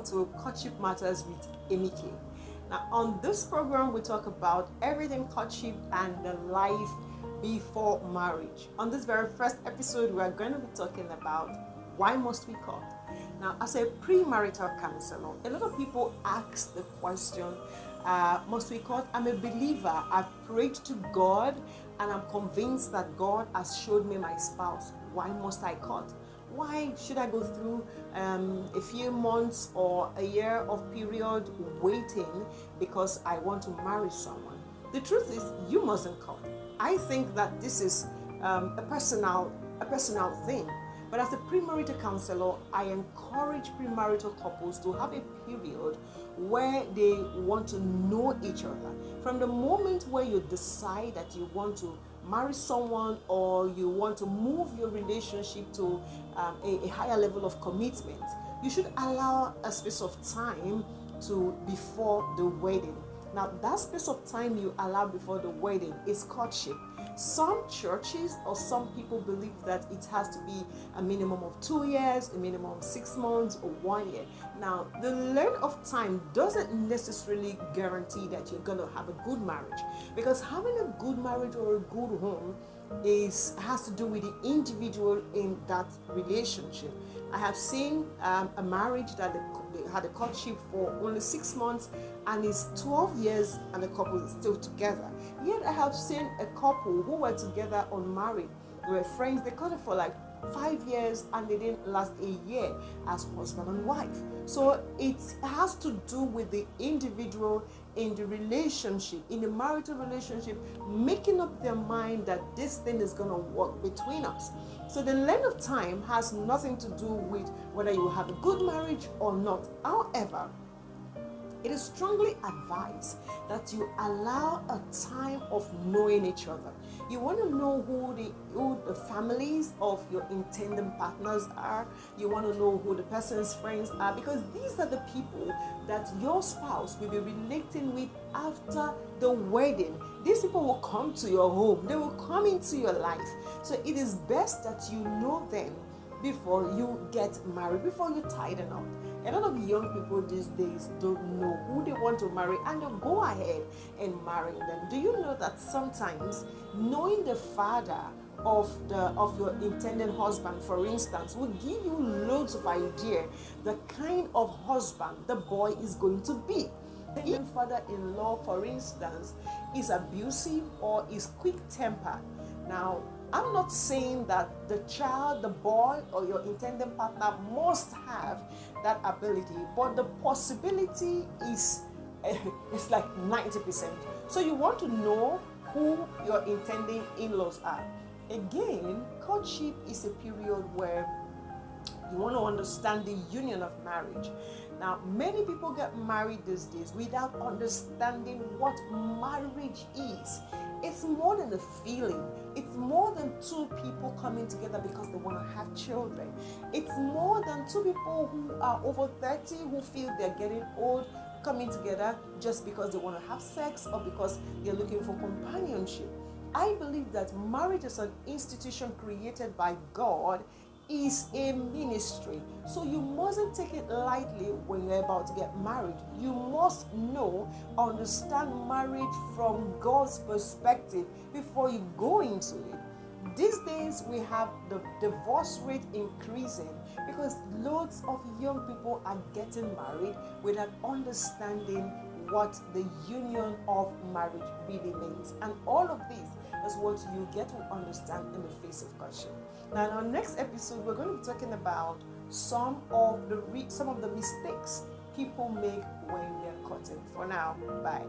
welcome to Courtship Matters with Emike. Now, on this program, we talk about everything courtship and the life before marriage. On this very first episode, we are going to be talking about why must we court? Now, as a premarital counselor, a lot of people ask the question, must we court? I'm a believer. I've prayed to God and I'm convinced that God has showed me my spouse. Why must I court? Why should I go through a few months or a year of period waiting because I want to marry someone? The truth is, you mustn't court. I think that this is a personal thing. But as a premarital counselor, I encourage premarital couples to have a period where they want to know each other. From the moment where you decide that you want to marry someone or you want to move your relationship to a higher level of commitment, you should allow a space of time to before the wedding. Now, that space of time you allow before the wedding is courtship. Some churches or some people believe that it has to be a minimum of 2 years, a minimum of 6 months, or 1 year. Now, the length of time doesn't necessarily guarantee that you're going to have a good marriage, because having a good marriage or a good home has to do with the individual in that relationship. I have seen a marriage that they had a courtship for only 6 months and it's 12 years and the couple is still together. Yet I have seen a couple who were together unmarried. They were friends, they courted for like 5 years and they didn't last a year as husband and wife. So it has to do with the individual in the relationship, in the marital relationship, making up their mind that this thing is going to work between us. So the length of time has nothing to do with whether you have a good marriage or not. However, it is strongly advised that you allow a time of knowing each other. You want to know who the families of your intending partners are. You want to know who the person's friends are, because these are the people that your spouse will be relating with after the wedding. These people will come to your home. They will come into your life. So it is best that you know them before you get married, before you tie them up. A lot of young people these days don't know who they want to marry and they'll go ahead and marry them. Do you know that sometimes knowing the father of your intended husband, for instance, will give you loads of idea the kind of husband the boy is going to be? If father-in-law, for instance, is abusive or is quick-tempered, now I'm not saying that the child, the boy, or your intended partner must have that ability, but the possibility is it's like 90%. So you want to know who your intending in-laws are. Again, courtship is a period where you want to understand the union of marriage. Now, many people get married these days without understanding what marriage is. It's more than a feeling. It's more than two people coming together because they want to have children. It's more than two people who are over 30 who feel they're getting old coming together just because they want to have sex or because they're looking for companionship. I believe that marriage is an institution created by God, is a ministry. So you mustn't take it lightly when you're about to get married. You must understand marriage from God's perspective before you go into it. These days we have the divorce rate increasing because loads of young people are getting married without understanding what the union of marriage really means. And all of this is what you get to understand in the face of courtship. Now, in our next episode, we're going to be talking about some of the mistakes people make when they're courting. For now, bye.